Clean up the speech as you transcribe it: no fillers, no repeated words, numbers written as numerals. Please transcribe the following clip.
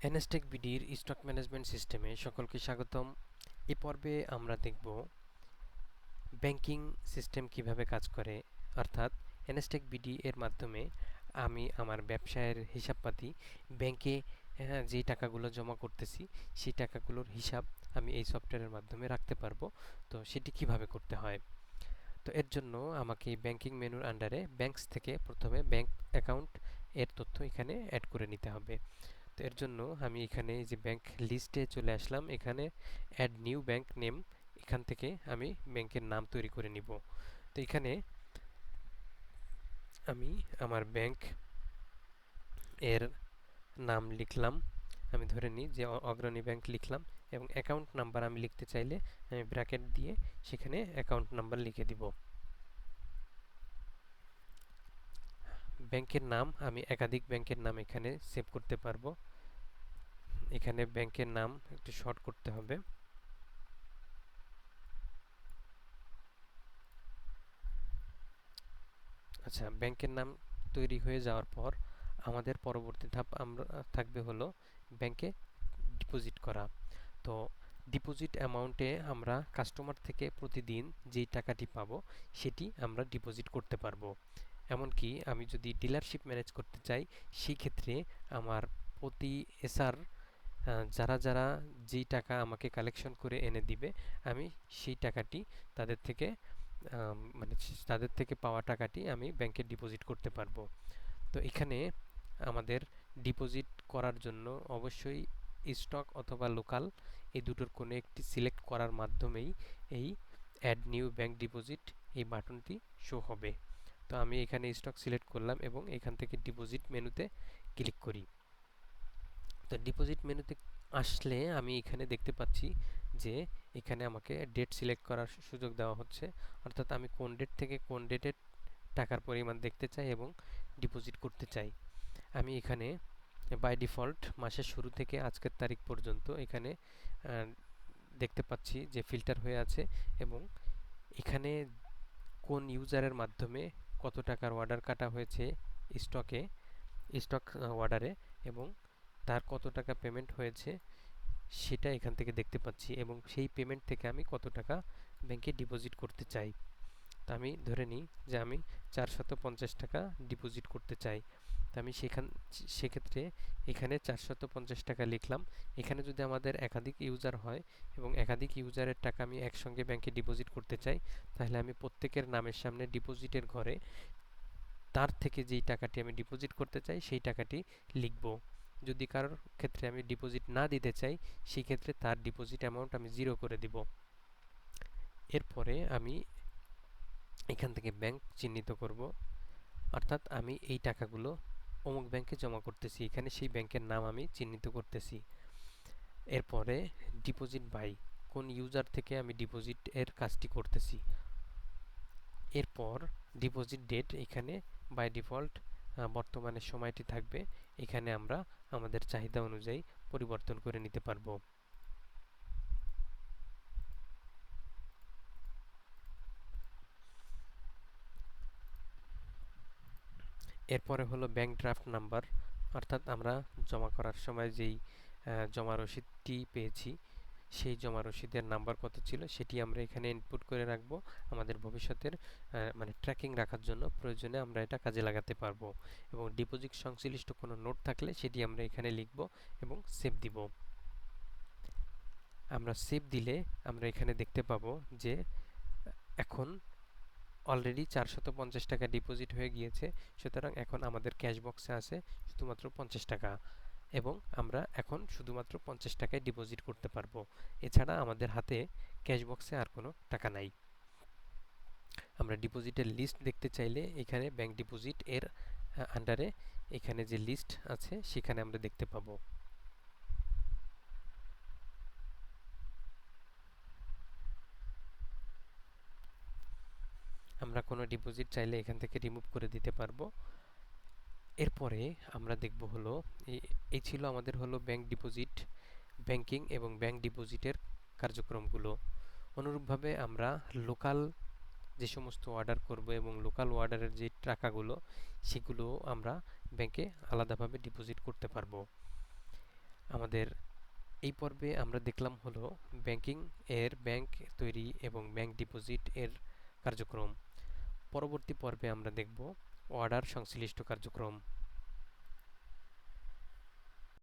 এনএসটেক বিডির stock management সিস্টেমে সকলকে স্বাগতম। এই পর্বে আমরা দেখব ব্যাংকিং সিস্টেম কিভাবে কাজ করে, অর্থাৎ এনএসটেক বিডি এর মাধ্যমে আমি আমার ব্যবসায়ের হিসাবপাতি ব্যাংকে যে টাকাগুলো জমা করতেছি সেই টাকাগুলোর হিসাব আমি এই সফটওয়্যারের মাধ্যমে রাখতে পারবো। তো সেটি কিভাবে করতে হয়, তো এর জন্য আমাকে ব্যাংকিং মেনুর আন্ডারে ব্যাংকস থেকে প্রথমে ব্যাংক অ্যাকাউন্ট এর তথ্য এখানে অ্যাড করে নিতে হবে। তো এর জন্য আমি এখানে এই যে ব্যাংক লিস্টে চলে আসলাম, এখানে অ্যাড নিউ ব্যাংক নেম, এখান থেকে আমি ব্যাংকের নাম তৈরি করে নিব। তো এখানে আমি আমার ব্যাংক এর নাম লিখলাম, আমি ধরে নিই যে অগ্রণী ব্যাংক লিখলাম, এবং অ্যাকাউন্ট নাম্বার আমি লিখতে চাইলে আমি ব্র্যাকেট দিয়ে সেখানে অ্যাকাউন্ট নাম্বার লিখে দিব। ব্যাংকের নাম আমি একাধিক ব্যাংকের নাম এখানে সেভ করতে পারবো। এখানে ব্যাংকের নাম একটু শর্ট করতে হবে। আচ্ছা, ব্যাংকের নাম তৈরি হয়ে যাওয়ার পর আমাদের পরবর্তী ধাপ আমরা থাকবে হলো ব্যাংকে ডিপোজিট করা। তো ডিপোজিট অ্যামাউন্টে আমরা কাস্টমার থেকে প্রতিদিন যেই টাকাটি পাবো সেটি আমরা ডিপোজিট করতে পারবো। এমনকি আমি যদি ডিলারশিপ ম্যানেজ করতে চাই সেই ক্ষেত্রে আমার প্রতি এসআর যারা যারা যেই টাকা আমাকে কালেকশন করে এনে দিবে আমি সেই টাকাটি তাদের থেকে মানে তাদের থেকে পাওয়া টাকাটি আমি ব্যাংকে ডিপোজিট করতে পারবো। তো এখানে আমাদের ডিপোজিট করার জন্য অবশ্যই স্টক অথবা লোকাল এই দুটোর কোনো একটি সিলেক্ট করার মাধ্যমেই এই অ্যাড নিউ ব্যাংক ডিপোজিট এই বাটনটি শো হবে। তো আমি এখানে স্টক সিলেক্ট করলাম এবং এখান থেকে ডিপোজিট মেনুতে ক্লিক করি। তো ডিপোজিট মেনুতে আসলে আমি এখানে দেখতে পাচ্ছি যে এখানে আমাকে ডেট সিলেক্ট করার সুযোগ দেওয়া হচ্ছে, অর্থাৎ আমি কোন ডেট থেকে কোন ডেটে টাকার পরিমাণ দেখতে চাই এবং ডিপোজিট করতে চাই। আমি এখানে বাই ডিফল্ট মাসের শুরু থেকে আজকের তারিখ পর্যন্ত এখানে দেখতে পাচ্ছি যে ফিল্টার হয়ে আছে, এবং এখানে কোন ইউজারের মাধ্যমে কত টাকার অর্ডার কাটা হয়েছে স্টকে স্টক অর্ডারে, এবং তার কত টাকা পেমেন্ট হয়েছে সেটা এখান থেকে দেখতে পাচ্ছি, এবং সেই পেমেন্ট থেকে আমি কত টাকা ব্যাংকে ডিপোজিট করতে চাই। তা আমি ধরে নিই যে আমি 450 টাকা ডিপোজিট করতে চাই। তা আমি সেক্ষেত্রে এখানে 450 টাকা লিখলাম। এখানে যদি আমাদের একাধিক ইউজার হয় এবং একাধিক ইউজারের টাকা আমি একসঙ্গে ব্যাংকে ডিপোজিট করতে চাই, তাহলে আমি প্রত্যেকের নামের সামনে ডিপোজিটের ঘরে তার থেকে যেই টাকাটি আমি ডিপোজিট করতে চাই সেই টাকাটি লিখব। যদি কারোর ক্ষেত্রে আমি ডিপোজিট না দিতে চাই সেই ক্ষেত্রে তার ডিপোজিট অ্যামাউন্ট আমি জিরো করে দিব। এরপরে আমি এখান থেকে ব্যাংক চিহ্নিত করব, অর্থাৎ আমি এই টাকাগুলো অমুক ব্যাংকে জমা করতেছি, এখানে সেই ব্যাংকের নাম আমি চিহ্নিত করতেছি। এরপরে ডিপোজিট বাই, কোন ইউজার থেকে আমি ডিপোজিট এর কাজটি করতেছি। এরপর ডিপোজিট ডেট, এখানে বাই ডিফল্ট বর্তমানে সময়টি থাকবে, এখানে আমরা আমাদের চাহিদা অনুযায়ী পরিবর্তন করে নিতে পারবো। এরপরে হলো ব্যাংক ড্রাফট নাম্বার, অর্থাৎ আমরা জমা করার সময় যেই জমা রসিদটি পেয়েছি সেই জমা রসিদের নাম্বার কত ছিল সেটি আমরা এখানে ইনপুট করে রাখবো আমাদের ভবিষ্যতের মানে ট্র্যাকিং রাখার জন্য প্রয়োজনে আমরা এটা কাজে লাগাতে পারবো। এবং ডিপোজিট সংশ্লিষ্ট কোনো নোট থাকলে সেটি আমরা এখানে লিখব এবং সেভ দিব। আমরা সেভ দিলে আমরা এখানে দেখতে পাবো যে এখন অলরেডি 450 টাকা ডিপোজিট হয়ে গিয়েছে, সুতরাং এখন আমাদের ক্যাশ বক্সে আছে শুধুমাত্র 50 টাকা, এবং আমরা এখন শুধুমাত্র 50 টাকায় ডিপোজিট করতে পারবো। এছাড়া আমাদের হাতে ক্যাশ বক্সে আর কোনো টাকা নাই। আমরা ডিপোজিটের লিস্ট দেখতে চাইলে এখানে ব্যাংক ডিপোজিট এর আন্ডারে এখানে যে লিস্ট আছে সেখানে আমরা দেখতে পাবো। আমরা কোনো ডিপোজিট চাইলে এখান থেকে রিমুভ করে দিতে পারবো। এরপরে আমরা দেখব হলো এই ছিল আমাদের হলো ব্যাংক ডিপোজিট, ব্যাংকিং এবং ব্যাংক ডিপোজিটের কার্যক্রমগুলো। অনুরূপভাবে আমরা লোকাল যে সমস্ত অর্ডার করব এবং লোকাল অর্ডারের যে টাকাগুলো সেগুলো আমরা ব্যাংকে আলাদাভাবে ডিপোজিট করতে পারবো। আমাদের এই পর্বে আমরা দেখলাম হলো ব্যাংকিং এর ব্যাংক তৈরি এবং ব্যাংক ডিপোজিট এর কার্যক্রম। পরবর্তী পর্বে আমরা দেখব অর্ডার সংশ্লিষ্ট কার্যক্রম।